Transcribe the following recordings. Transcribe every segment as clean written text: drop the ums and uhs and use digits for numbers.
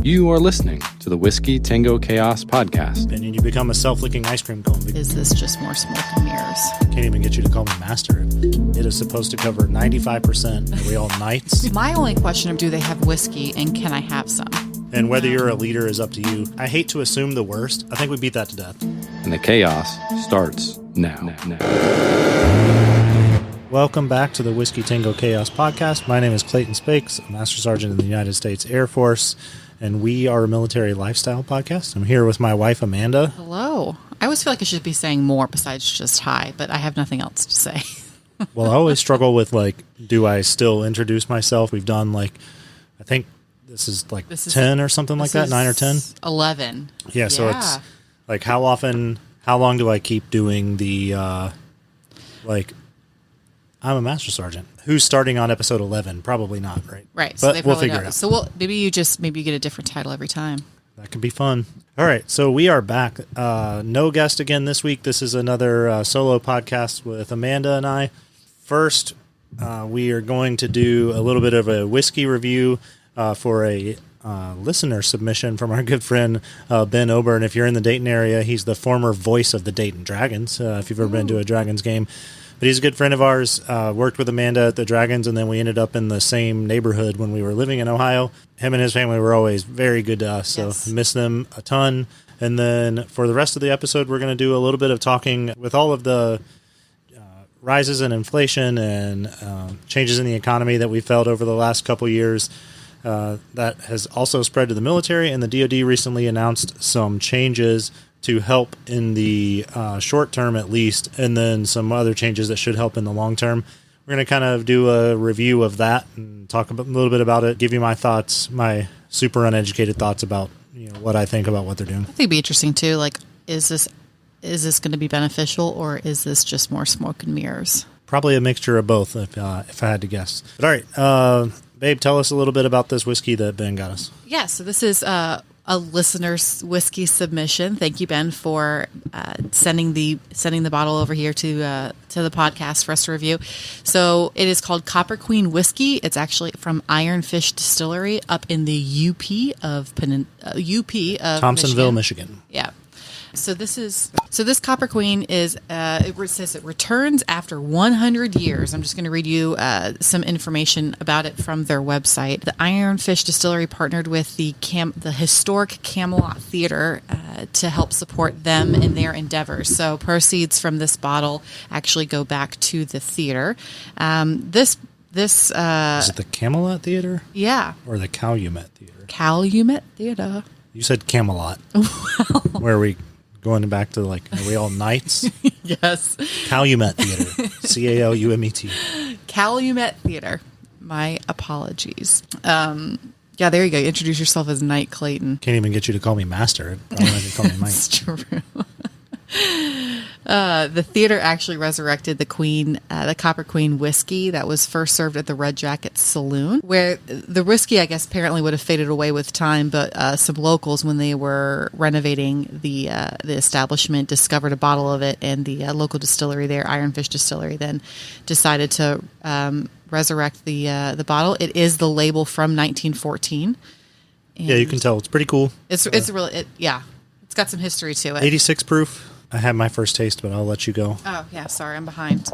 You are listening to the Whiskey Tango Chaos podcast. And then you become a self-licking ice cream cone. Is this just more smoke and mirrors? Can't even get you to call me master. It is supposed to cover 95%. Are we all knights? My only question is, do they have whiskey and can I have some? And whether you're a leader is up to you. I hate to assume the worst. I think we beat that to death. And the chaos starts now. Welcome back to the Whiskey Tango Chaos podcast. My name is Clayton Spakes, a Master Sergeant in the United States Air Force, and we are a military lifestyle podcast. I'm here with my wife, Amanda. Hello. I always feel like I should be saying more besides just hi, but I have nothing else to say. Well, I always struggle with, do I still introduce myself? We've done, I think this is 10 or something like that, 9 or 10? 11. Yeah, so it's, how long do I keep doing the, I'm a Master Sergeant. Who's starting on episode 11? Probably not, right? Right. But we'll figure it out. So maybe you get a different title every time. That could be fun. All right. So we are back. No guest again this week. This is another solo podcast with Amanda and I. First, we are going to do a little bit of a whiskey review for a listener submission from our good friend Ben Ober. If you're in the Dayton area, he's the former voice of the Dayton Dragons, if you've ever been to a Dragons game. But he's a good friend of ours, worked with Amanda at the Dragons, and then we ended up in the same neighborhood when we were living in Ohio. Him and his family were always very good to us, so yes. Miss them a ton. And then for the rest of the episode, we're going to do a little bit of talking with all of the rises in inflation and changes in the economy that we felt over the last couple years. That has also spread to the military, and the DoD recently announced some changes to help in the short term at least, and then some other changes that should help in the long term. We're going to kind of do a review of that and talk a little bit about it, give you my thoughts, my super uneducated thoughts about what I think about what they're doing. I think it'd be interesting too. Is this going to be beneficial, or is this just more smoke and mirrors? Probably a mixture of both, if I had to guess. But all right, babe, tell us a little bit about this whiskey that Ben got us. Yeah, so this is a listener's whiskey submission. Thank you, Ben, for sending the bottle over here to the podcast for us to review. So it is called Copper Queen Whiskey. It's actually from Ironfish Distillery up in the UP of Thompsonville, Michigan. Yeah. So this Copper Queen is, it says it returns after 100 years. I'm just going to read you some information about it from their website. The Ironfish Distillery partnered with the historic Camelot Theater to help support them in their endeavors. So proceeds from this bottle actually go back to the theater. Is it the Camelot Theater? Yeah. Or the Calumet Theater? Calumet Theater. You said Camelot. Where are we going back to, are we all knights? Yes. Calumet Theater. Calumet. Calumet Theater. My apologies. Yeah, there you go. Introduce yourself as Knight Clayton. Can't even get you to call me master. Probably not call me Mike. It's true. The theater actually resurrected the Copper Queen whiskey that was first served at the Red Jacket Saloon, where the whiskey, I guess, apparently would have faded away with time, but some locals, when they were renovating the establishment, discovered a bottle of it, and the local distillery there, Ironfish Distillery, then decided to resurrect the bottle. It is the label from 1914. Yeah, you can tell. It's pretty cool. It's really, it's got some history to it. 86 proof. I had my first taste, but I'll let you go. Oh, yeah, sorry, I'm behind.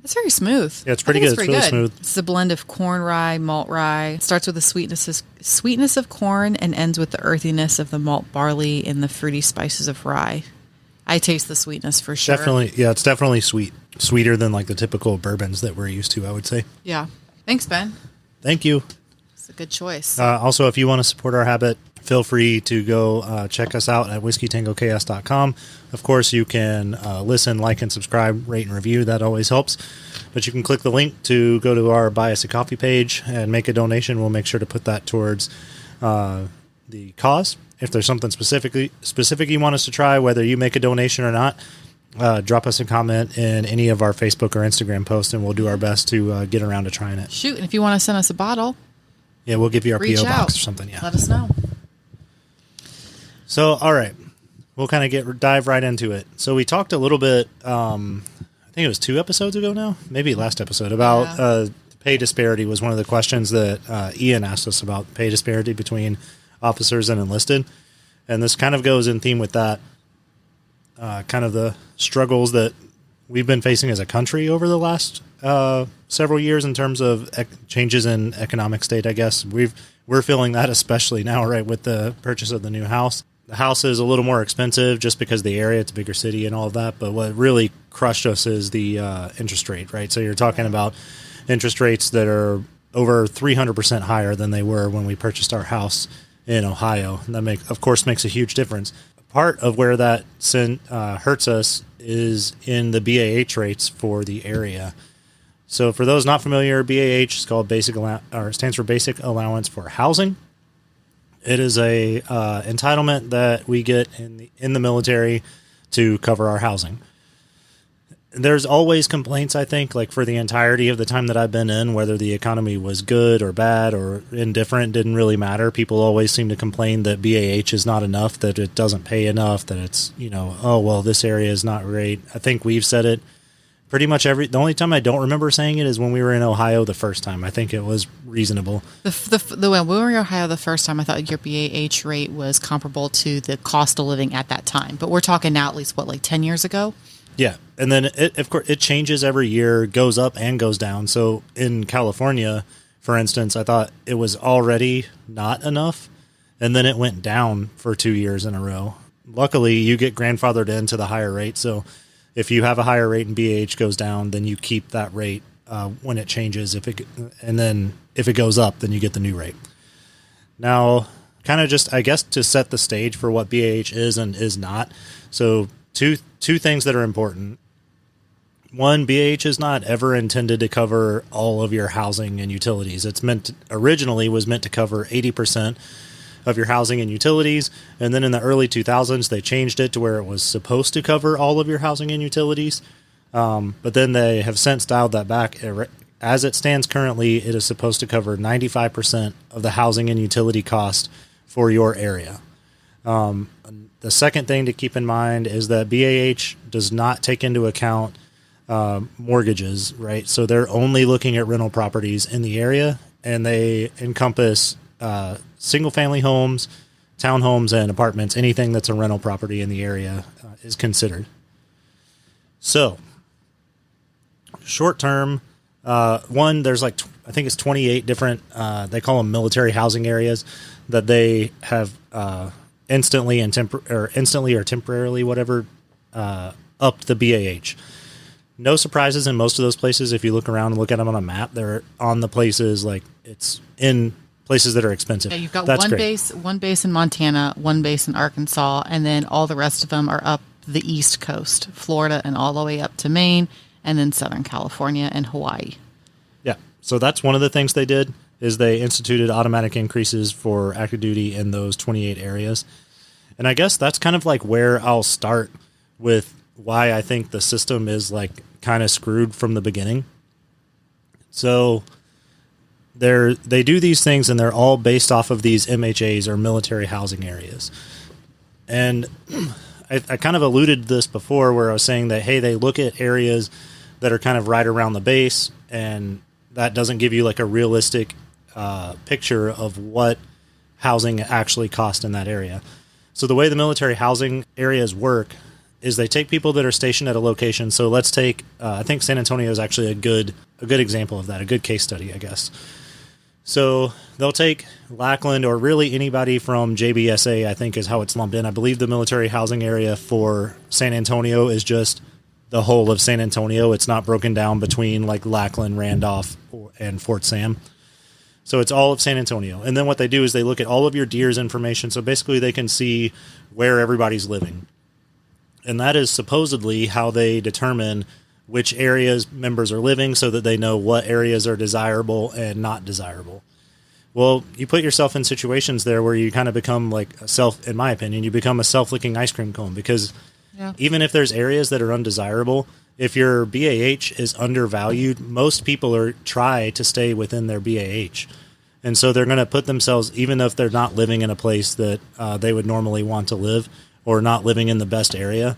It's very smooth. Yeah, it's pretty good. It's really smooth. It's a blend of corn rye, malt rye. It starts with the sweetness of corn and ends with the earthiness of the malt barley and the fruity spices of rye. I taste the sweetness for sure. Definitely, yeah, it's definitely sweet. Sweeter than the typical bourbons that we're used to, I would say. Yeah. Thanks, Ben. Thank you. It's a good choice. Also, if you want to support our habit, feel free to go check us out at whiskeytangochaos.com. Of course, you can listen, like, and subscribe, rate, and review. That always helps. But you can click the link to go to our Buy Us a Coffee page and make a donation. We'll make sure to put that towards the cause. If there's something specific you want us to try, whether you make a donation or not, drop us a comment in any of our Facebook or Instagram posts, and we'll do our best to get around to trying it. Shoot, and if you want to send us a bottle, yeah, we'll give you our P.O. box or something. Yeah, let us know. So, all right, we'll kind of dive right into it. So we talked a little bit, I think it was 2 episodes ago now, maybe last episode, about pay disparity was one of the questions that Ian asked us about, pay disparity between officers and enlisted. And this kind of goes in theme with that, kind of the struggles that we've been facing as a country over the last several years in terms of changes in economic state, I guess. We're feeling that especially now, right, with the purchase of the new house. The house is a little more expensive just because of the area, it's a bigger city and all of that. But what really crushed us is the interest rate, right? So you're talking about interest rates that are over 300% higher than they were when we purchased our house in Ohio. And that, of course, makes a huge difference. Part of where that hurts us is in the BAH rates for the area. So for those not familiar, BAH is called stands for Basic Allowance for Housing. It is a entitlement that we get in the military to cover our housing. There's always complaints, I think, like for the entirety of the time that I've been in, whether the economy was good or bad or indifferent, didn't really matter. People always seem to complain that BAH is not enough, that it doesn't pay enough, that it's, oh, well, this area is not great. I think we've said it pretty much the only time I don't remember saying it is when we were in Ohio the first time. I think it was reasonable. When we were in Ohio the first time, I thought your BAH rate was comparable to the cost of living at that time. But we're talking now at least, 10 years ago? Yeah. And then, of course, it changes every year, goes up and goes down. So in California, for instance, I thought it was already not enough. And then it went down for 2 years in a row. Luckily, you get grandfathered into the higher rate. So if you have a higher rate and BAH goes down, then you keep that rate when it changes. And then if it goes up, then you get the new rate. Now, kind of just, I guess, to set the stage for what BAH is and is not. So two things that are important. One, BAH is not ever intended to cover all of your housing and utilities. It's originally was meant to cover 80% of your housing and utilities. And then in the early 2000s, they changed it to where it was supposed to cover all of your housing and utilities. But then they have since dialed that back. As it stands currently, it is supposed to cover 95% of the housing and utility cost for your area. The second thing to keep in mind is that BAH does not take into account mortgages, right? So they're only looking at rental properties in the area, and they encompass single-family homes, townhomes, and apartments. Anything that's a rental property in the area is considered. So, short-term, there's I think it's 28 different, they call them military housing areas that they have instantly or temporarily, whatever, upped the BAH. No surprises in most of those places. If you look around and look at them on a map, they're on the places it's in places that are expensive. Yeah, you've got That's one base in Montana, one base in Arkansas, and then all the rest of them are up the East Coast, Florida, and all the way up to Maine, and then Southern California and Hawaii. Yeah, so that's one of the things they did is they instituted automatic increases for active duty in those 28 areas. And I guess that's kind of where I'll start with why I think the system is kind of screwed from the beginning. So they do these things, and they're all based off of these MHAs or military housing areas. And I kind of alluded to this before where I was saying that, hey, they look at areas that are kind of right around the base, and that doesn't give you a realistic picture of what housing actually costs in that area. So the way the military housing areas work is they take people that are stationed at a location. So let's take, I think San Antonio is actually a good example of that, a good case study, I guess. So they'll take Lackland or really anybody from JBSA, I think is how it's lumped in. I believe the military housing area for San Antonio is just the whole of San Antonio. It's not broken down between Lackland, Randolph, and Fort Sam. So it's all of San Antonio. And then what they do is they look at all of your DEERS information. So basically they can see where everybody's living. And that is supposedly how they determine which areas members are living so that they know what areas are desirable and not desirable. Well, you put yourself in situations there where you kind of become in my opinion, you become a self-licking ice cream cone because even if there's areas that are undesirable, if your BAH is undervalued, most people try to stay within their BAH. And so they're going to put themselves, even if they're not living in a place that they would normally want to live or not living in the best area,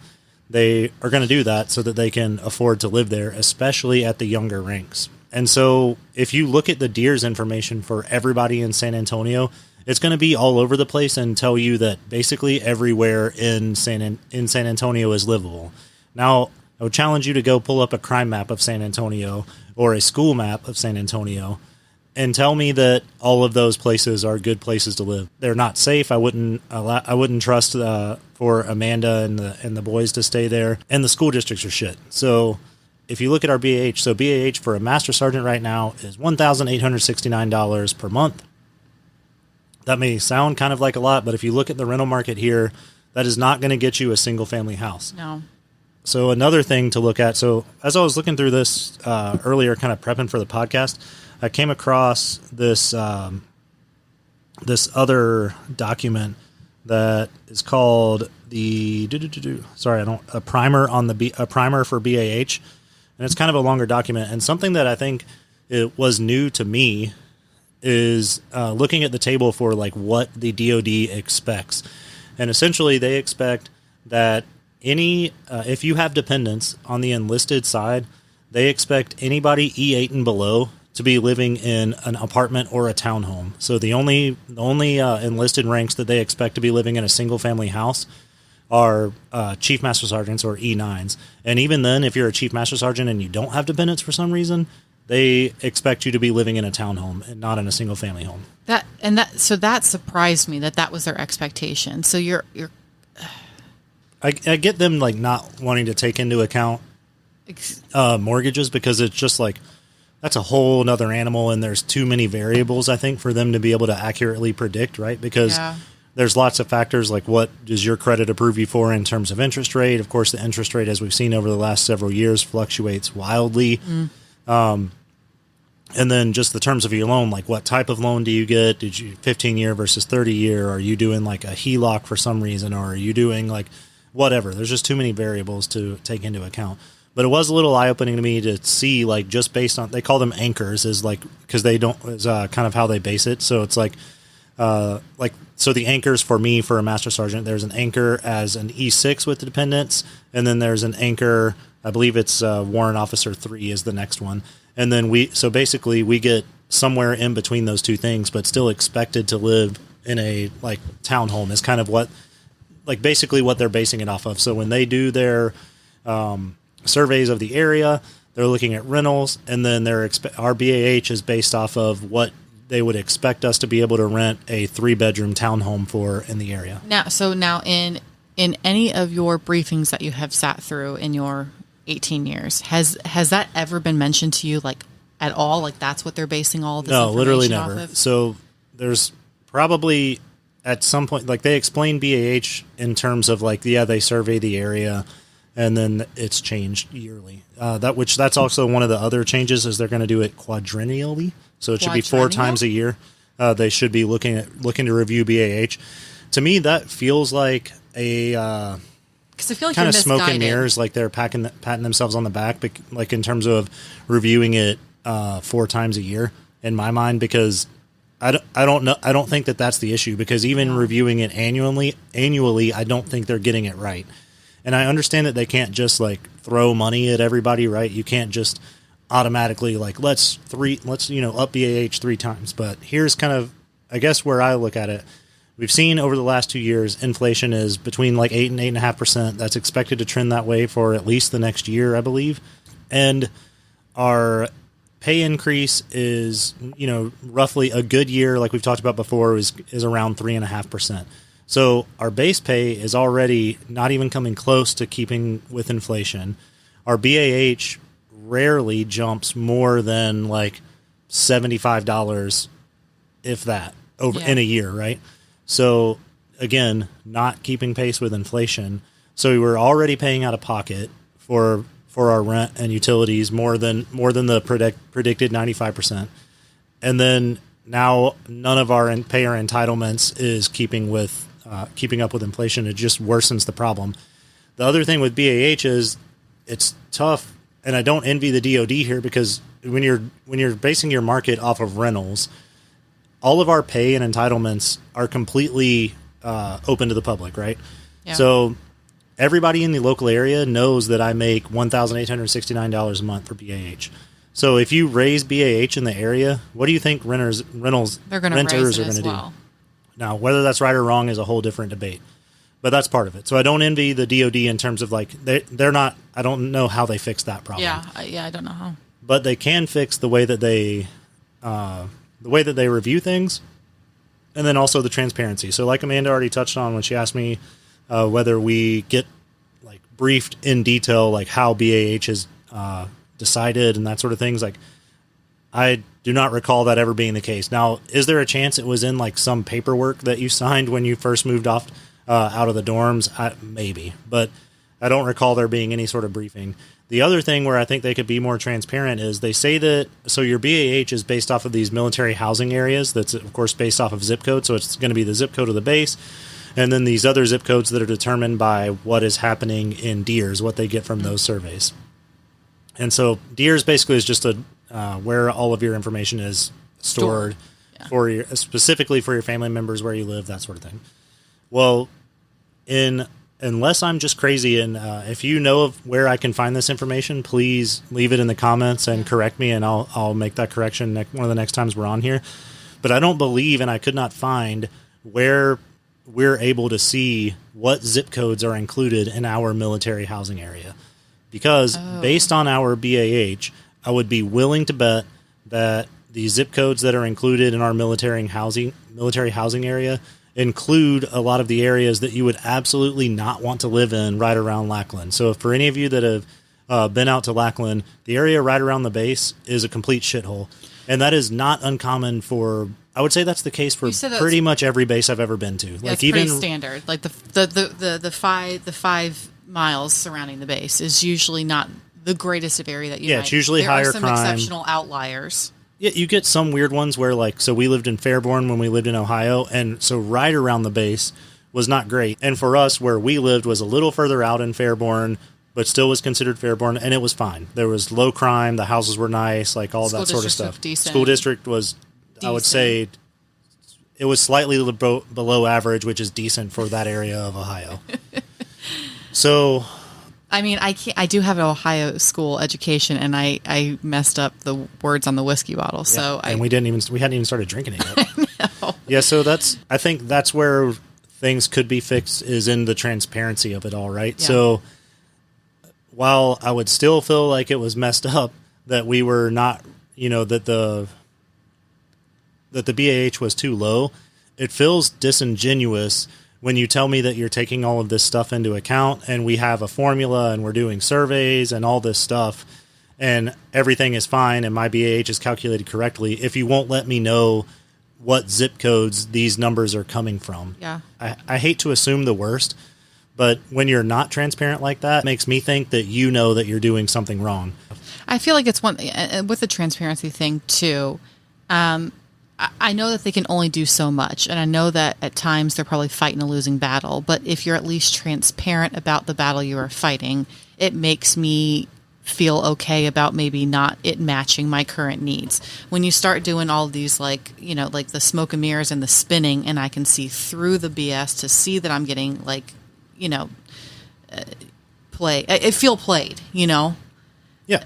they are going to do that so that they can afford to live there, especially at the younger ranks. And so if you look at the DEERS information for everybody in San Antonio, it's going to be all over the place and tell you that basically everywhere in San Antonio is livable. Now, I would challenge you to go pull up a crime map of San Antonio or a school map of San Antonio and tell me that all of those places are good places to live. They're not safe. I wouldn't trust for Amanda and the boys to stay there. And the school districts are shit. So if you look at our BAH, so BAH for a master sergeant right now is $1,869 per month. That may sound kind of like a lot, but if you look at the rental market here, that is not going to get you a single family house. No. So another thing to look at, so as I was looking through this earlier, kind of prepping for the podcast, I came across this this other document that is called a primer for BAH, and it's kind of a longer document. And something that I think it was new to me is looking at the table for like what the DoD expects, and essentially they expect that if you have dependents on the enlisted side, they expect anybody E8 and below to be living in an apartment or a townhome. So the only enlisted ranks that they expect to be living in a single family house are Chief Master Sergeants or E9s. And even then, if you're a Chief Master Sergeant and you don't have dependents for some reason, they expect you to be living in a townhome and not in a single family home. So that surprised me that was their expectation. So you're I get them like not wanting to take into account mortgages, because it's just like that's a whole nother animal, and there's too many variables, I think, for them to be able to accurately predict, right? Because there's lots of factors like what does your credit approve you for in terms of interest rate. Of course, the interest rate, as we've seen over the last several years, fluctuates wildly. And then just the terms of your loan, like what type of loan do you get? Did you 15-year versus 30-year? Are you doing like a HELOC for some reason? Or are you doing like whatever? There's just too many variables to take into account. But it was a little eye-opening to me to see, like, just based on, they call them anchors, is like, because they don't, is kind of how they base it. So it's like, so the anchors for me, for a Master Sergeant, there's an anchor as an E6 with the dependents, and then there's an anchor, I believe it's Warrant Officer 3 is the next one. And then so basically we get somewhere in between those two things, but still expected to live in a, like, townhome is kind of what, like, basically what they're basing it off of. So when they do their surveys of the area, they're looking at rentals, and then our BAH is based off of what they would expect us to be able to rent a 3-bedroom townhome for in the area. Now in any of your briefings that you have sat through in your 18 years, has that ever been mentioned to you, like, at all? Like, that's what they're basing all this information literally off never. of? So there's probably at some point, like, they explain BAH in terms of, like, they survey the area, and then it's changed yearly. That's also one of the other changes, is they're going to do it quadrennially. So it should be 4 times a year. They should be looking to review BAH. To me, that feels like a because I feel like kind of you're smoke and misguided. mirrors, like they're patting themselves on the back, but like in terms of reviewing it 4 times a year. In my mind, because I don't know. I don't think that that's the issue, because even reviewing it annually, I don't think they're getting it right. And I understand that they can't just like throw money at everybody, right? You can't just automatically like let's up BAH 3 times. But here's kind of, I guess, where I look at it. We've seen over the last 2 years, inflation is between like 8 and 8.5%. That's expected to trend that way for at least the next year, I believe. And our pay increase is, roughly a good year, like we've talked about before, is around 3.5%. So our base pay is already not even coming close to keeping with inflation. Our BAH rarely jumps more than like $75, if that, in a year, right? So again, not keeping pace with inflation. So we were already paying out of pocket for our rent and utilities more than the predicted 95%. And then now none of our payer entitlements is keeping up with inflation. It just worsens the problem. The other thing with BAH is it's tough, and I don't envy the DoD here, because when you're basing your market off of rentals, all of our pay and entitlements are completely open to the public, right? Yeah. So everybody in the local area knows that I make $1,869 a month for BAH. So if you raise BAH in the area, what do you think renters are going to do? Now, whether that's right or wrong is a whole different debate, but that's part of it. So I don't envy the DoD in terms of like they're not. I don't know how they fix that problem. Yeah, I don't know how. But they can fix the way that they review things, and then also the transparency. So, like Amanda already touched on when she asked me whether we get like briefed in detail, like how BAH is decided and that sort of things. Like, I do not recall that ever being the case. Now, is there a chance it was in like some paperwork that you signed when you first moved off out of the dorms? Maybe, but I don't recall there being any sort of briefing. The other thing where I think they could be more transparent is they say that, so your BAH is based off of these military housing areas. That's, of course, based off of zip code. So it's going to be the zip code of the base. And then these other zip codes that are determined by what is happening in DEERS, what they get from those surveys. And so DEERS basically is just where all of your information is stored. Yeah. Specifically for your family members, where you live, that sort of thing. Well, unless I'm just crazy, and if you know of where I can find this information, please leave it in the comments and correct me, and I'll make that correction one of the next times we're on here. But I don't believe, and I could not find where we're able to see what zip codes are included in our military housing area. Because based on our BAH, I would be willing to bet that the zip codes that are included in our military housing area include a lot of the areas that you would absolutely not want to live in right around Lackland. So for any of you that have been out to Lackland, the area right around the base is a complete shithole. And that is not uncommon for, I would say that's the case for pretty much every base I've ever been to. Yeah, like, it's even pretty standard. Like the 5 miles surrounding the base is usually not the greatest of area that you it's usually higher crime. There are some exceptional outliers. Yeah, you get some weird ones where, like, so we lived in Fairborn when we lived in Ohio, and so right around the base was not great. And for us, where we lived was a little further out in Fairborn, but still was considered Fairborn, and it was fine. There was low crime, the houses were nice, like all that sort of stuff. School district was, decent. I would say, it was slightly below average, which is decent for that area of Ohio. So... I mean, I do have an Ohio school education, and I messed up the words on the whiskey bottle. So and we hadn't even started drinking it yet. No. Yeah, so I think that's where things could be fixed, is in the transparency of it all, right? Yeah. So while I would still feel like it was messed up that we were not, that the BAH was too low, it feels disingenuous when you tell me that you're taking all of this stuff into account, and we have a formula and we're doing surveys and all this stuff, and everything is fine and my BAH is calculated correctly, if you won't let me know what zip codes these numbers are coming from. Yeah. I hate to assume the worst, but when you're not transparent like that, it makes me think that you know that you're doing something wrong. I feel like it's one with the transparency thing too. I know that they can only do so much, and I know that at times they're probably fighting a losing battle, but if you're at least transparent about the battle you are fighting, it makes me feel okay about maybe not it matching my current needs. When you start doing all these, like the smoke and mirrors and the spinning, and I can see through the BS to see that I'm getting I feel played, Yeah.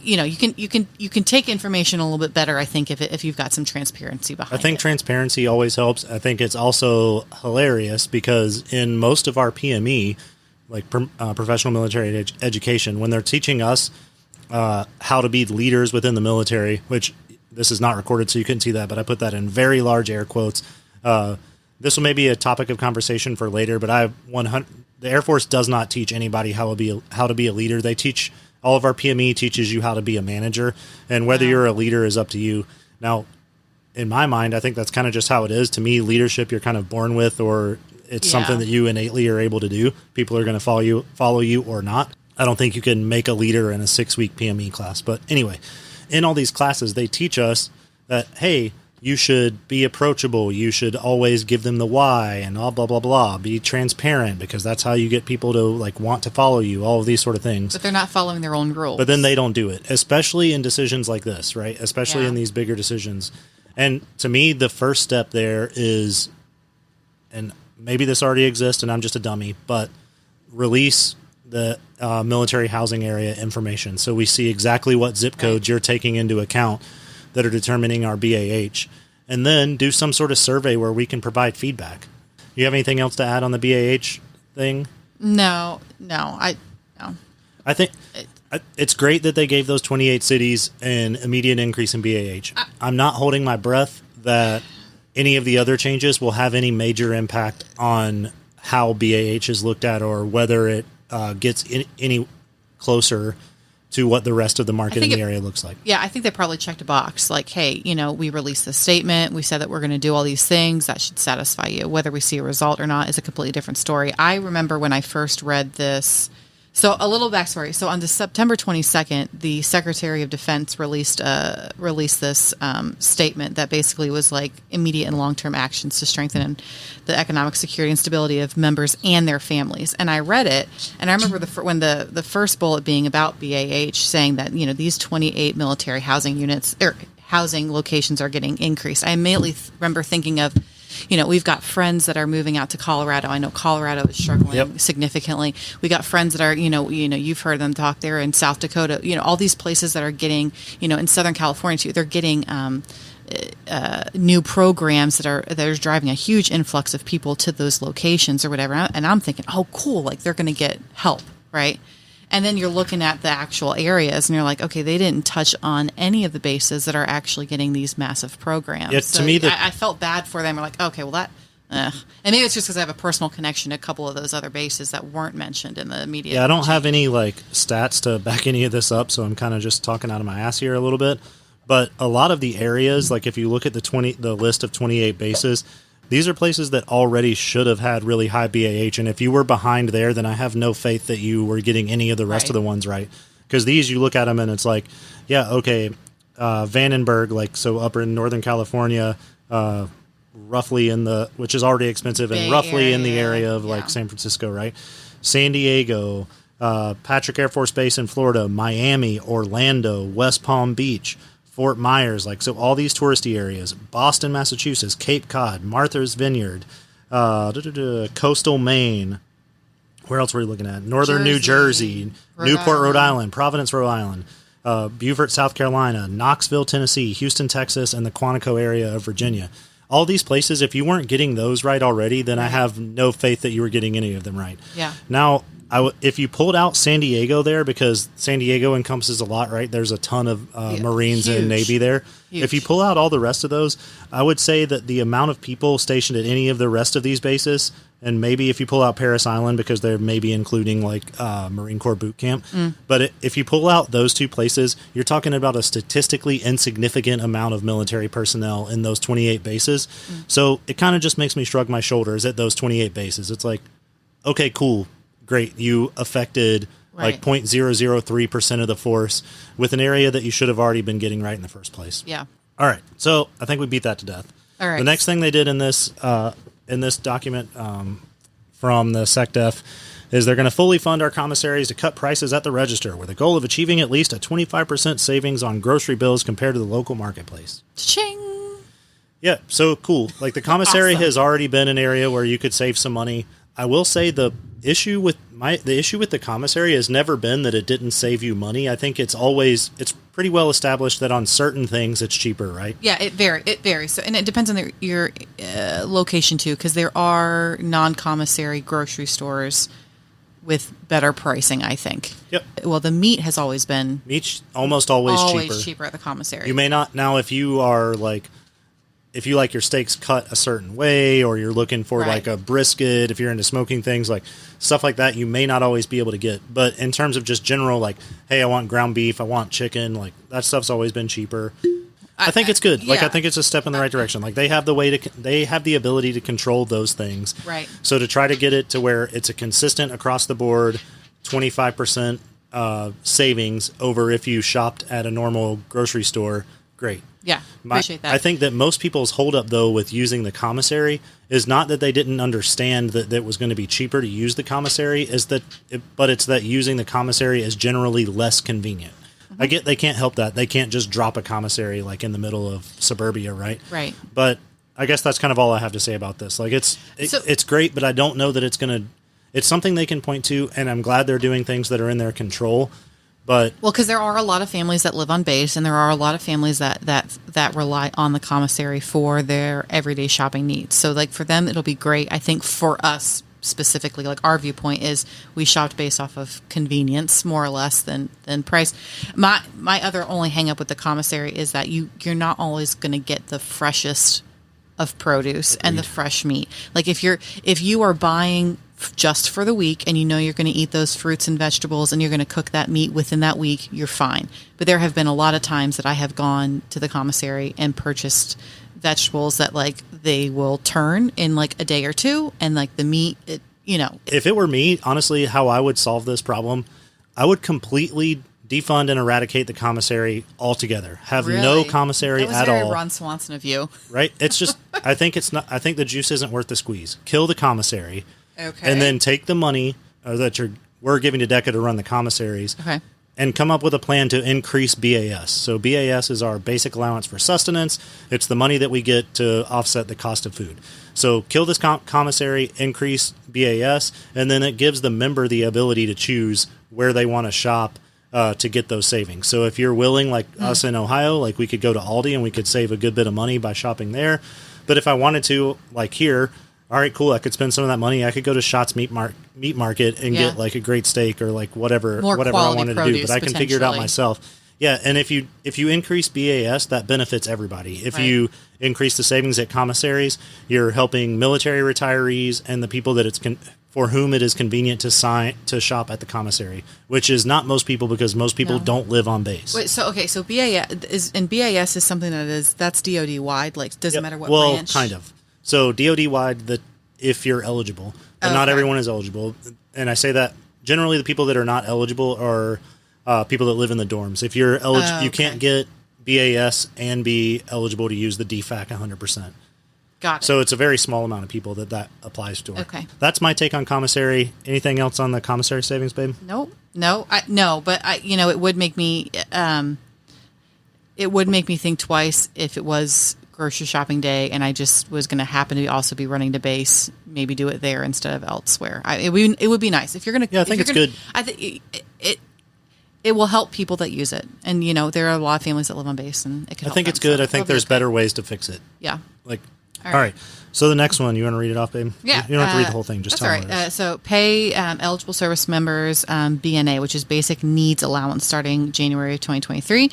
You can take information a little bit better, I think, if you've got some transparency behind it. I think transparency always helps. I think it's also hilarious because in most of our PME, like professional military education, when they're teaching us how to be leaders within the military, which this is not recorded so you couldn't see that, but I put that in very large air quotes. This will maybe a topic of conversation for later, but the Air Force does not teach anybody how to be a leader. They teach... All of our PME teaches you how to be a manager, and whether you're a leader is up to you. Now, in my mind, I think that's kind of just how it is. To me, leadership you're kind of born with, or it's something that you innately are able to do. People are going to follow you or not. I don't think you can make a leader in a 6-week PME class. But anyway, in all these classes, they teach us that, hey, you should be approachable. You should always give them the why and all blah, blah, blah. Be transparent, because that's how you get people to want to follow you, all of these sort of things. But they're not following their own rules. But then they don't do it, especially in decisions like this, right? Especially in these bigger decisions. And to me, the first step there is, and maybe this already exists and I'm just a dummy, but release the military housing area information. So we see exactly what zip codes you're taking into account that are determining our BAH. and then do some sort of survey where we can provide feedback. You have anything else to add on the BAH thing? No. I think it's great that they gave those 28 cities an immediate increase in BAH. I'm not holding my breath that any of the other changes will have any major impact on how BAH is looked at or whether it gets any closer to what the rest of the market in the area looks like. Yeah, I think they probably checked a box like, hey, we released this statement. We said that we're going to do all these things. That should satisfy you. Whether we see a result or not is a completely different story. I remember when I first read this. So a little backstory. So on September 22nd, the Secretary of Defense released this statement that basically was like immediate and long-term actions to strengthen the economic security and stability of members and their families. And I read it, and I remember when the first bullet being about BAH saying that these 28 military housing units or housing locations are getting increased. I immediately remember thinking of, we've got friends that are moving out to Colorado. I know Colorado is struggling significantly. We got friends that are, you've heard them talk there in South Dakota, all these places that are getting, in Southern California too, they're getting new programs that are driving a huge influx of people to those locations or whatever. And I'm thinking, oh, cool. Like they're going to get help. Right. And then you're looking at the actual areas and you're like, okay, they didn't touch on any of the bases that are actually getting these massive programs. Yeah, so to me, I felt bad for them. We're like, okay, well and maybe it's just because I have a personal connection to a couple of those other bases that weren't mentioned in the immediate. Yeah, I don't have any stats to back any of this up, so I'm kind of just talking out of my ass here a little bit. But a lot of the areas, like if you look at the list of 28 bases, these are places that already should have had really high BAH, and if you were behind there, then I have no faith that you were getting any of the rest of the ones right. Because these, you look at them and it's like, yeah, okay, Vandenberg, so up in Northern California, roughly which is already expensive, and roughly in the area of San Francisco, right? San Diego, Patrick Air Force Base in Florida, Miami, Orlando, West Palm Beach, Fort Myers, so all these touristy areas, Boston, Massachusetts, Cape Cod, Martha's Vineyard, coastal Maine. Where else were we looking at? Northern New Jersey, Newport, Rhode Island, Providence, Rhode Island, Beaufort, South Carolina, Knoxville, Tennessee, Houston, Texas, and the Quantico area of Virginia. All these places, if you weren't getting those right already, then I have no faith that you were getting any of them right. Yeah. Now, if you pulled out San Diego there, because San Diego encompasses a lot, right? There's a ton of Marines and Navy there. Huge. If you pull out all the rest of those, I would say that the amount of people stationed at any of the rest of these bases, and maybe if you pull out Parris Island, because they're maybe including Marine Corps boot camp, but if you pull out those two places, you're talking about a statistically insignificant amount of military personnel in those 28 bases. So it kind of just makes me shrug my shoulders at those 28 bases. It's like, okay, cool. Great, you affected 0.003% of the force with an area that you should have already been getting right in the first place. Yeah. All right, so I think we beat that to death. All right. The next thing they did in this document from the SECDEF is they're going to fully fund our commissaries to cut prices at the register with a goal of achieving at least a 25% savings on grocery bills compared to the local marketplace. Ching! Yeah, so cool. The commissary has already been an area where you could save some money. I will say the issue with the commissary has never been that it didn't save you money. I think it's pretty well established that on certain things it's cheaper, right? Yeah, it varies. So, and it depends on your location too, because there are non-commissary grocery stores with better pricing, I think. Yep. Well, the meat has always been almost always cheaper at the commissary. You may not now if you are if you like your steaks cut a certain way, or you're looking for a brisket, if you're into smoking things, stuff like that, you may not always be able to get. But in terms of just general, hey, I want ground beef, I want chicken, that stuff's always been cheaper. I think it's good. I think it's a step in the right direction. They have they have the ability to control those things. Right. So to try to get it to where it's a consistent across the board, 25% savings over if you shopped at a normal grocery store, great. Yeah, appreciate that. I think that most people's holdup, though, with using the commissary is not that they didn't understand that it was going to be cheaper to use the commissary, but it's that using the commissary is generally less convenient. Mm-hmm. I get they can't help that. They can't just drop a commissary in the middle of suburbia, right? Right. But I guess that's kind of all I have to say about this. It's great, but I don't know that it's going to... It's something they can point to, and I'm glad they're doing things that are in their control. But well, because there are a lot of families that live on base, and there are a lot of families that rely on the commissary for their everyday shopping needs. So, like, for them, it'll be great. I think for us specifically, like, our viewpoint is we shopped based off of convenience more or less than price. My other only hang up with the commissary is that you're not always going to get the freshest of produce and the fresh meat. Like, if you are buying just for the week and you know you're going to eat those fruits and vegetables and you're going to cook that meat within that week, you're fine. But there have been a lot of times that I have gone to the commissary and purchased vegetables that, like, they will turn in like a day or two, and like the meat, if it were me, honestly, how I would solve this problem, I would completely defund and eradicate the commissary altogether. Have no commissary at all. That was very Ron Swanson of you. Right? It's just, I think the juice isn't worth the squeeze. Kill the commissary. Okay. And then take the money that we're giving to DECA to run the commissaries. Okay. And come up with a plan to increase BAS. So BAS is our basic allowance for sustenance. It's the money that we get to offset the cost of food. So kill this commissary, increase BAS, and then it gives the member the ability to choose where they want to shop to get those savings. So if you're willing, like us in Ohio, like, we could go to Aldi and we could save a good bit of money by shopping there. But if I wanted to, like here, all right, cool, I could spend some of that money. I could go to Schatz Meat Market and get like a great steak or like whatever I wanted to do. But I can figure it out myself. Yeah, and if you increase BAS, that benefits everybody. If you increase the savings at commissaries, you're helping military retirees and the people that for whom it is convenient to shop at the commissary, which is not most people, because most people don't live on base. Wait, so BAS is something that's DoD wide. Like, doesn't matter what branch. Well, kind of. So DoD wide, if you're eligible, but not everyone is eligible. And I say that generally the people that are not eligible are people that live in the dorms. If you're eligible, you can't get BAS and be eligible to use the DFAC 100%. Got it. So it's a very small amount of people that applies to. Okay. That's my take on commissary. Anything else on the commissary savings, babe? No, but it would make me think twice if it was grocery shopping day and I just was going to happen to also be running to base, maybe do it there instead of elsewhere. It would be nice if you're going to. Yeah, I think it's good. I think it will help people that use it, and there are a lot of families that live on base, and it can. I think it's good. So I think there's better ways to fix it. Yeah. Like, all right. So the next one, you want to read it off, babe? Yeah. You don't have to read the whole thing. Just tell me. That's all right. So pay eligible service members BNA, which is Basic Needs Allowance, starting January of 2023.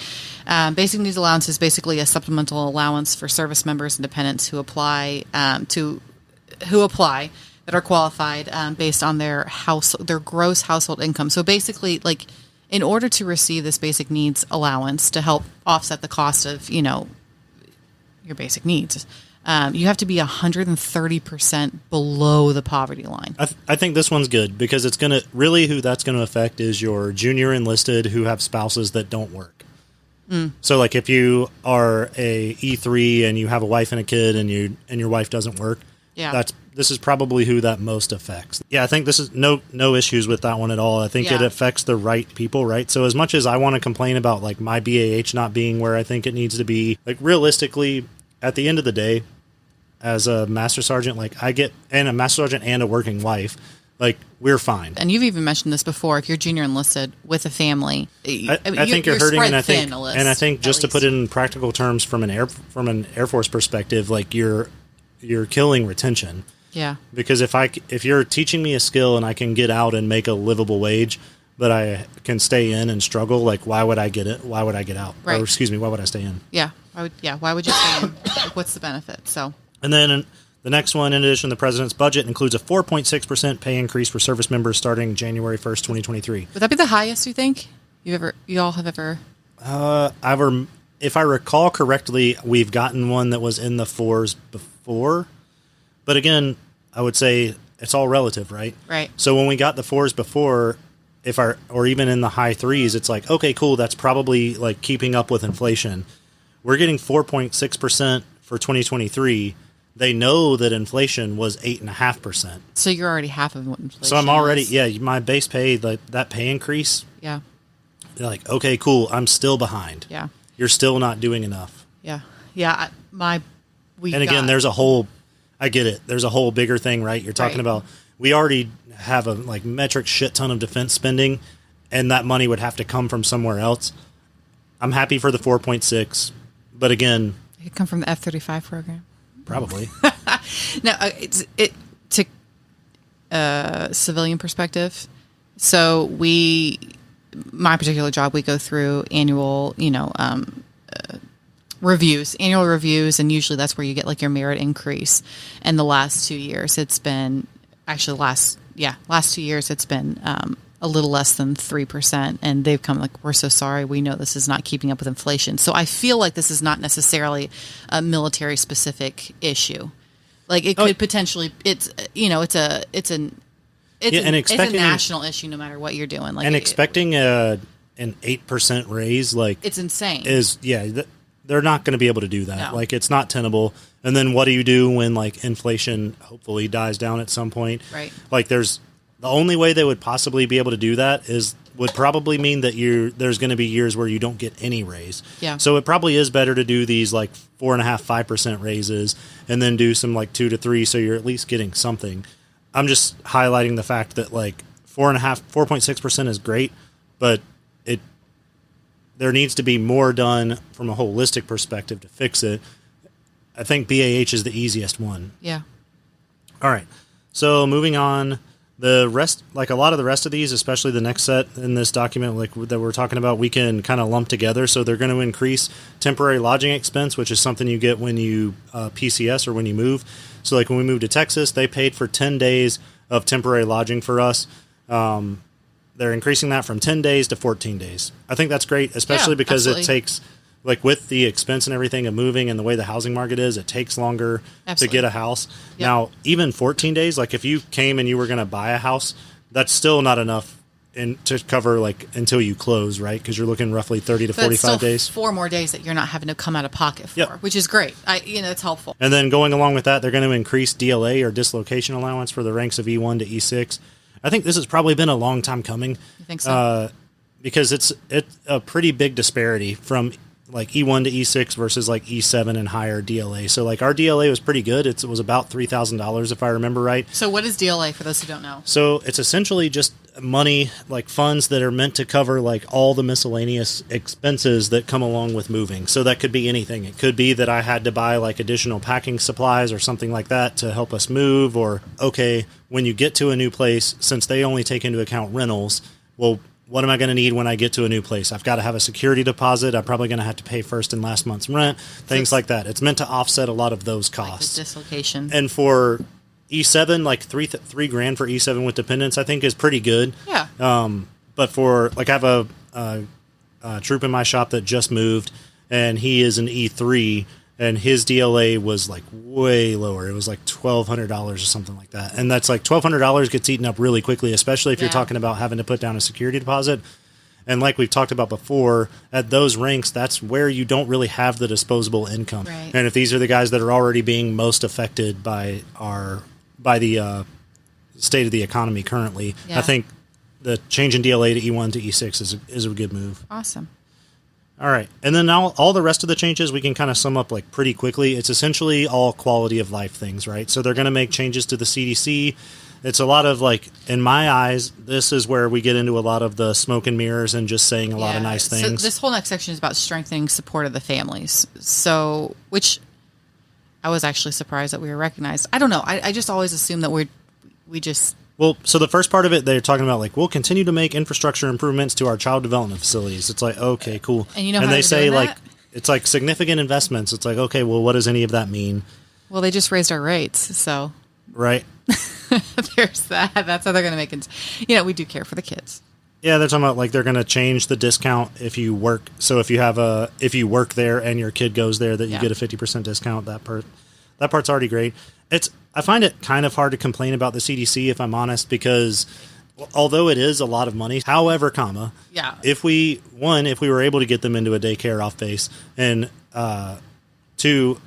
Basic Needs Allowance is basically a supplemental allowance for service members and dependents who apply that are qualified based on their gross household income. So basically, like, in order to receive this basic needs allowance to help offset the cost of your basic needs, you have to be 130% below the poverty line. I think this one's good because it's going to really, who that's going to affect is your junior enlisted who have spouses that don't work. So like if you are a E3 and you have a wife and a kid and your wife doesn't work, this is probably who that most affects. Yeah, I think this is no issues with that one at all. I think it affects the right people, right? So as much as I want to complain about like my BAH not being where I think it needs to be, like realistically, at the end of the day, as a master sergeant, and a master sergeant and a working wife, like, we're fine. And you've even mentioned this before. If you're junior enlisted with a family, I think you're hurting, and I think just to put it in practical terms, from an Air Force perspective, like you're killing retention. Yeah. Because if you're teaching me a skill and I can get out and make a livable wage, but I can stay in and struggle, like, why would I get it? Why would I get out? Right. Or why would I stay in? Yeah. Why would you stay in? Like, what's the benefit? So. And then the next one, in addition, the president's budget includes a 4.6% pay increase for service members starting January 1st, 2023. Would that be the highest you think you all have ever? If I recall correctly, we've gotten one that was in the 4s before. But again, I would say it's all relative, right? Right. So when we got the 4s before, or even in the high 3s, it's like, okay, cool, that's probably like keeping up with inflation. We're getting 4.6% for 2023. They know that inflation was 8.5%. So you're already half of what inflation So I'm already, is. my base pay, like that pay increase. Yeah. They're like, okay, cool, I'm still behind. Yeah. You're still not doing enough. Yeah. Yeah. There's a whole, I get it. There's a whole bigger thing, right? You're talking about, we already have a metric shit ton of defense spending, and that money would have to come from somewhere else. I'm happy for the 4.6, but again, It could come from the F-35 program. probably. No, to civilian perspective. So my particular job, we go through annual, annual reviews, and usually that's where you get like your merit increase. And the last 2 years, it's been last 2 years, it's been a little less than 3%. And they've come like, we're so sorry. We know this is not keeping up with inflation. So I feel like this is not necessarily a military specific issue. Like it could potentially, it's a national issue no matter what you're doing. Like, and expecting an 8% raise, like, it's insane. They're not going to be able to do that. No. Like, it's not tenable. And then what do you do when, like, inflation hopefully dies down at some point? Right. Like, the only way they would possibly be able to do that would probably mean that there's going to be years where you don't get any raise. Yeah. So it probably is better to do these, like, 4.5% raises and then do some, like, 2 to 3 so you're at least getting something. I'm just highlighting the fact that, like, 4.6% is great, but there needs to be more done from a holistic perspective to fix it. I think BAH is the easiest one. Yeah. All right. So moving on, the rest, like a lot of the rest of these, especially the next set in this document, like that we're talking about, we can kind of lump together. So they're going to increase temporary lodging expense, which is something you get when you PCS or when you move. So like when we moved to Texas, they paid for 10 days of temporary lodging for us. They're increasing that from 10 days to 14 days. I think that's great, especially because absolutely. It takes, like with the expense and everything of moving and the way the housing market is, it takes longer to get a house. Yep. Now, even 14 days, like if you came and you were going to buy a house, that's still not enough to cover like until you close, right? Because you're looking roughly 30 to 45 days. 4 more days that you're not having to come out of pocket for, which is great. It's helpful. And then going along with that, they're going to increase DLA or dislocation allowance for the ranks of E1 to E6. I think this has probably been a long time coming. You think so? Because it's a pretty big disparity from like E1 to E6 versus like E7 and higher DLA. So like our DLA was pretty good. It was about $3,000 if I remember right. So what is DLA for those who don't know? So it's essentially just money, like funds that are meant to cover like all the miscellaneous expenses that come along with moving. So that could be anything. It could be that I had to buy like additional packing supplies or something like that to help us move, or okay, when you get to a new place, since they only take into account rentals, well, what am I going to need when I get to a new place? I've got to have a security deposit. I'm probably going to have to pay first and last month's rent, things like that. It's meant to offset a lot of those costs. Like the dislocation. And for E7, like $3,000 for E7 with dependents, I think is pretty good. Yeah. But for like, I have a troop in my shop that just moved, and he is an E3, and his DLA was like way lower. It was like $1,200 or something like that. And that's like $1,200 gets eaten up really quickly, especially if you're talking about having to put down a security deposit. And like we've talked about before, at those ranks, that's where you don't really have the disposable income. Right. And if these are the guys that are already being most affected by the state of the economy currently, I think the change in DLA to E1 to E6 is a good move. Awesome. All right. And then now all the rest of the changes we can kind of sum up like pretty quickly. It's essentially all quality of life things, right? So they're going to make changes to the CDC. It's a lot of like, in my eyes, this is where we get into a lot of the smoke and mirrors and just saying a lot of nice things. So this whole next section is about strengthening support of the families. So, which I was actually surprised that we were recognized. I don't know. I just always assume that we just... Well, so the first part of it, they're talking about like, we'll continue to make infrastructure improvements to our child development facilities. It's like, okay, cool. And you know and how they say doing like, that? it's like significant investments. It's like, okay, well, what does any of that mean? Well, they just raised our rates, so... Right. There's that. That's how they're going to make it. We do care for the kids. Yeah, they're talking about like they're going to change the discount if you work. So if you work there and your kid goes there, that you get a 50% discount. That part's already great. I find it kind of hard to complain about the CDC, if I'm honest, because although it is a lot of money, however, if we were able to get them into a daycare off base, and 2,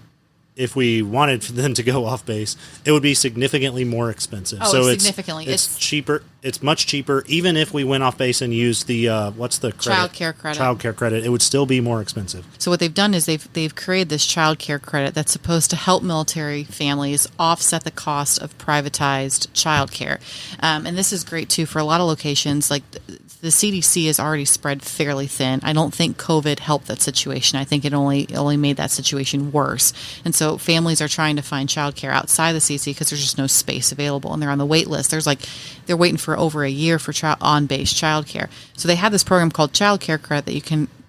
if we wanted for them to go off base, it would be significantly more expensive. Oh, so significantly. It's cheaper. it's much cheaper. Even if we went off base and used the what's the credit? Child care credit. Child care credit, it would still be more expensive. So what they've done is they've created this child care credit that's supposed to help military families offset the cost of privatized child care. And this is great too for a lot of locations. Like the CDC is already spread fairly thin. I don't think COVID helped that situation. I think it only made that situation worse. And so families are trying to find childcare outside the CDC because there's just no space available, and they're on the wait list. They're waiting for over a year for on-base childcare. So they have this program called Child Care Credit that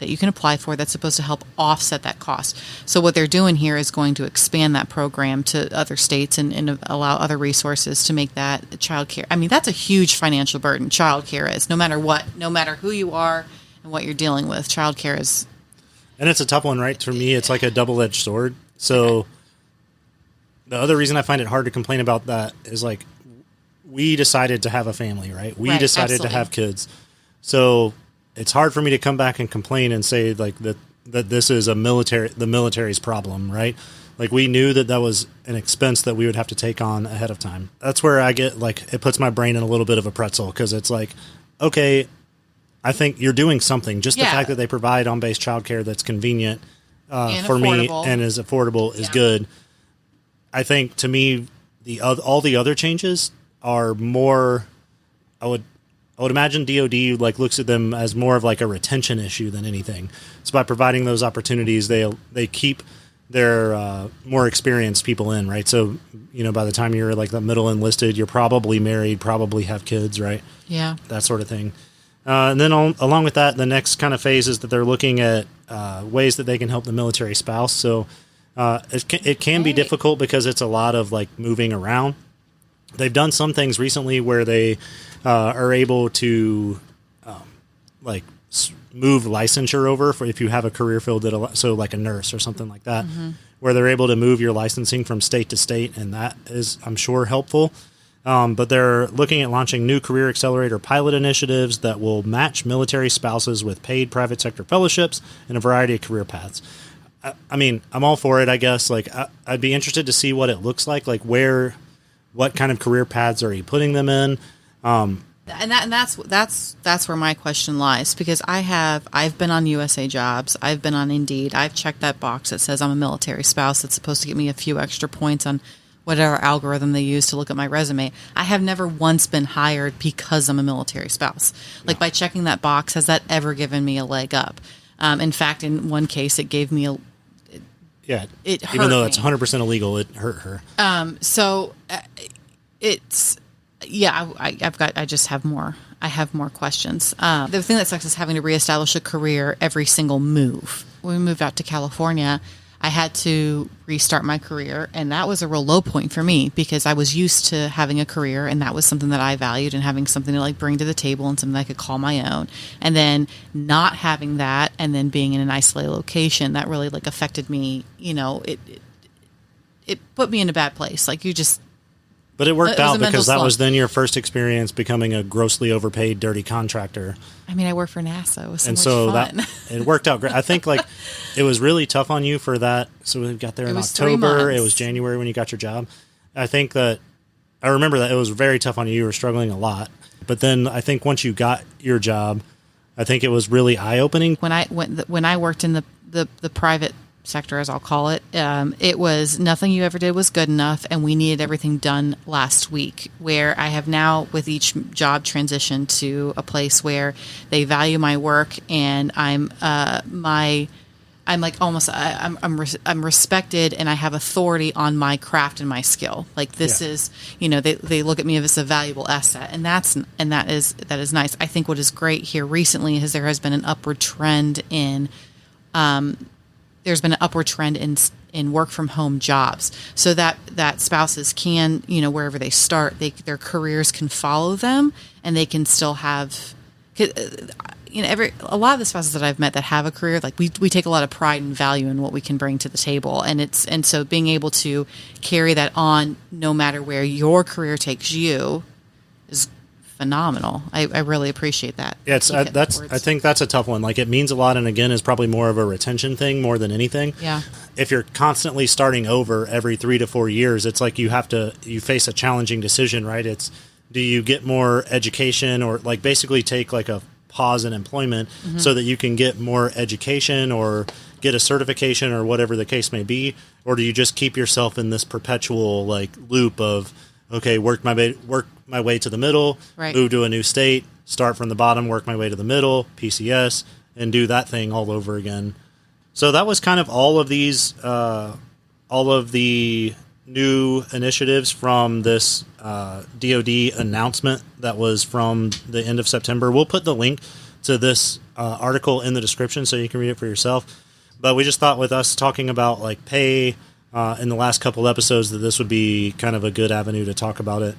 you can apply for that's supposed to help offset that cost. So what they're doing here is going to expand that program to other states and allow other resources to make that child care. I mean, that's a huge financial burden. Child care is, no matter what, no matter who you are and what you're dealing with, child care is. And it's a tough one, right? For me, it's like a double-edged sword. So the other reason I find it hard to complain about that is like we decided to have a family, right? We decided absolutely. to have kids. So it's hard for me to come back and complain and say like that this is the military's problem, right? Like we knew that was an expense that we would have to take on ahead of time. That's where I get like, it puts my brain in a little bit of a pretzel because it's like, okay, I think you're doing something. Just the fact that they provide on-base childcare that's convenient for me and is affordable is good. I think to me, all the other changes are more, I would imagine DoD like looks at them as more of like a retention issue than anything. So by providing those opportunities, they keep their more experienced people in, right? So, by the time you're like the middle enlisted, you're probably married, probably have kids, right? Yeah. That sort of thing. And then along with that, the next kind of phase is that they're looking at ways that they can help the military spouse. So it can be difficult because it's a lot of like moving around. They've done some things recently where they are able to move licensure over for if you have a career field so like a nurse or something like that, where they're able to move your licensing from state to state, and that is, I'm sure, helpful. But they're looking at launching new career accelerator pilot initiatives that will match military spouses with paid private sector fellowships and a variety of career paths. I mean, I'm all for it, I guess. Like, I'd be interested to see what it looks like what kind of career paths are you putting them in? And that's where my question lies, because I've been on USA Jobs, I've been on Indeed, I've checked that box that says I'm a military spouse that's supposed to give me a few extra points on whatever algorithm they use to look at my resume. I have never once been hired because I'm a military spouse. Like, by checking that box, has that ever given me a leg up? In fact, in one case, it gave me it hurt even though me. it's 100% illegal, it hurt her. I just have more. I have more questions. The thing that sucks is having to reestablish a career every single move. When we moved out to California, I had to restart my career, and that was a real low point for me because I was used to having a career, and that was something that I valued, and having something to like bring to the table and something I could call my own. And then not having that, and then being in an isolated location, that really like affected me. It put me in a bad place. Like, But it worked out because that slump. was then your first experience becoming a grossly overpaid, dirty contractor. I mean, I work for NASA. It was so and much so fun. it worked out great. I think like it was really tough on you for that. So we got there in October. It was January when you got your job. I think that I remember that it was very tough on you. You were struggling a lot. But then I think once you got your job, I think it was really eye opening. When I worked in the private sector, as I'll call it, it was nothing you ever did was good enough, and we needed everything done last week. Where I have now, with each job, transitioned to a place where they value my work, and I'm respected, and I have authority on my craft and my skill. Like, this is, they look at me as a valuable asset, and that is nice. I think what is great here recently is there has been an upward trend in in work from home jobs, so that spouses can, wherever they start, their careers can follow them, and they can still have, a lot of the spouses that I've met that have a career, like we take a lot of pride and value in what we can bring to the table, and so being able to carry that on no matter where your career takes you is phenomenal. I really appreciate that. Yeah, I think that's a tough one. Like, it means a lot, and again, is probably more of a retention thing more than anything. Yeah. If you're constantly starting over every 3 to 4 years, it's like you face a challenging decision, right? It's do you get more education, or like basically take like a pause in employment so that you can get more education or get a certification or whatever the case may be? Or do you just keep yourself in this perpetual like loop of, okay, work my way to the middle, move to a new state, start from the bottom, work my way to the middle, PCS, and do that thing all over again? So that was kind of all of the new initiatives from this DoD announcement that was from the end of September. We'll put the link to this article in the description so you can read it for yourself. But we just thought with us talking about like pay in the last couple episodes that this would be kind of a good avenue to talk about it.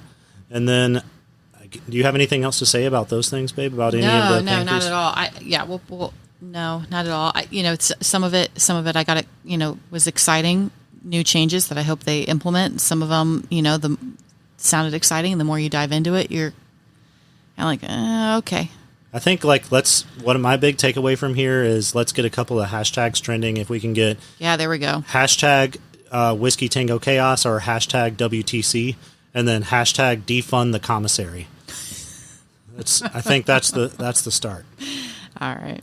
And then, do you have anything else to say about those things, babe? About any of the No, not at all. No, not at all. Some of it I got it, was exciting. New changes that I hope they implement. Some of them, sounded exciting. And the more you dive into it, you're kind of like, okay. I think what my big takeaway from here is let's get a couple of hashtags trending. If we can get, there we go. Hashtag Whiskey Tango Chaos or hashtag WTC, and then hashtag Defund the Commissary. I think that's the start. All right.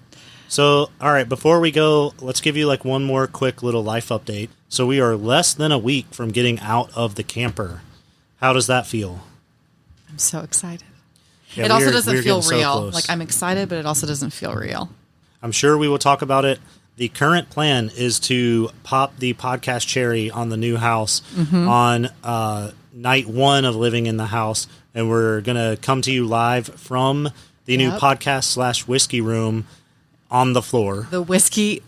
So, all right, before we go, let's give you like one more quick little life update. So we are less than a week from getting out of the camper. How does that feel? I'm so excited. Yeah, it also doesn't feel So real. Like, I'm excited, but it also doesn't feel real. I'm sure we will talk about it. The current plan is to pop the podcast cherry on the new house on night 1 of living in the house. And we're going to come to you live from the new podcast / whiskey room on the floor. The Whiskey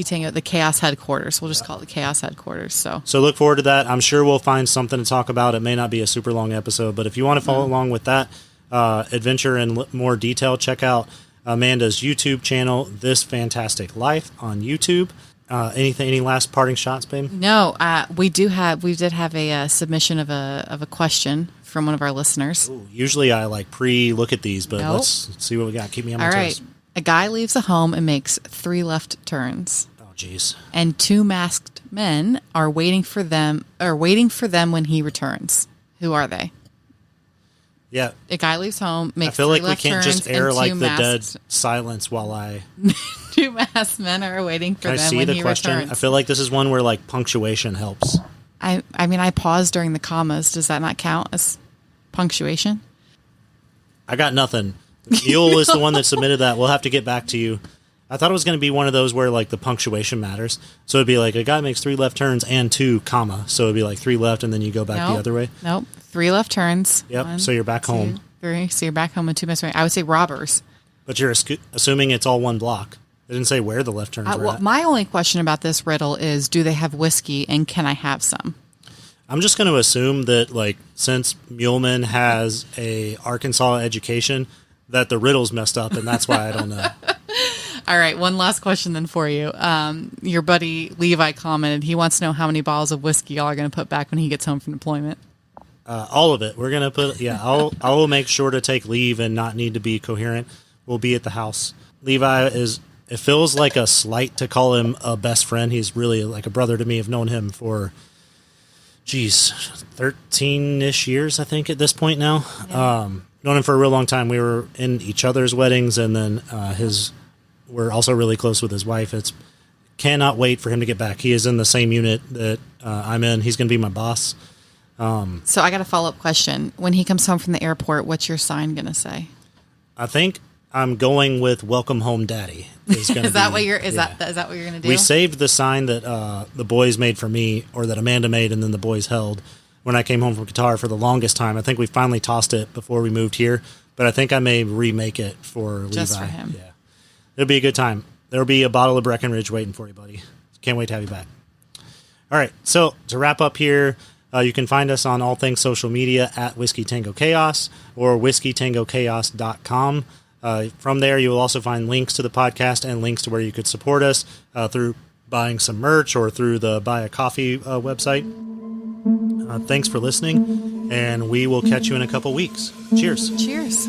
Tango, the Chaos Headquarters. We'll just call it the Chaos Headquarters. So look forward to that. I'm sure we'll find something to talk about. It may not be a super long episode, but if you want to follow along with that adventure in more detail, check out Amanda's YouTube channel, This Fantastic Life, on YouTube. Any last parting shots, babe? No, we did have a submission of a question from one of our listeners. Ooh, usually I like pre-look at these, but let's see what we got. Keep me on my toes. All right. A guy leaves a home and makes 3 left turns. Oh, jeez. And 2 masked men are waiting for them when he returns. Who are they? Yeah. A guy leaves home, makes 3 left turns. I feel like we can't just air like the dead masked silence while I... 2 masked men are waiting for them when he returns. Can I see the question? I feel like this is one where like punctuation helps. I mean, I paused during the commas. Does that not count as punctuation? I got nothing. Mule is the one that submitted that. We'll have to get back to you. I thought it was going to be one of those where like the punctuation matters. So it'd be like a guy makes 3 left turns and 2 comma. So it'd be like 3 left and then you go back the other way. Nope. 3 left turns. Yep. 1, so you're back 2, home. 3. So you're back home with 2 missed. I would say robbers. But you're assuming it's all one block. They didn't say where the left turns were at. My only question about this riddle is, do they have whiskey and can I have some? I'm just going to assume that like since Muleman has a Arkansas education, that the riddle's messed up, and that's why I don't know. All right, one last question then for you. Your buddy Levi commented he wants to know how many bottles of whiskey y'all are going to put back when he gets home from deployment. All of it. We're going to put, I will make sure to take leave and not need to be coherent. We'll be at the house. Levi it feels like a slight to call him a best friend. He's really like a brother to me. I've known him for, 13-ish years, I think, at this point now. Yeah. Known him for a real long time. We were in each other's weddings, and then we're also really close with his wife. Cannot wait for him to get back. He is in the same unit that I'm in. He's going to be my boss. So I got a follow-up question. When he comes home from the airport, what's your sign going to say? I think I'm going with "Welcome Home, Daddy." Is that what you're going to do? We saved the sign that the boys made for me, or that Amanda made, and then the boys held when I came home from Qatar for the longest time. I think we finally tossed it before we moved here, but I think I may remake it for just Levi. For him. Yeah, it'll be a good time. There'll be a bottle of Breckenridge waiting for you, buddy. Can't wait to have you back. All right, so to wrap up here, you can find us on all things social media at Whiskey Tango Chaos or whiskeytangochaos.com. From there, you will also find links to the podcast and links to where you could support us through buying some merch or through the Buy a Coffee website. Thanks for listening, and we will catch you in a couple weeks. Cheers. Cheers.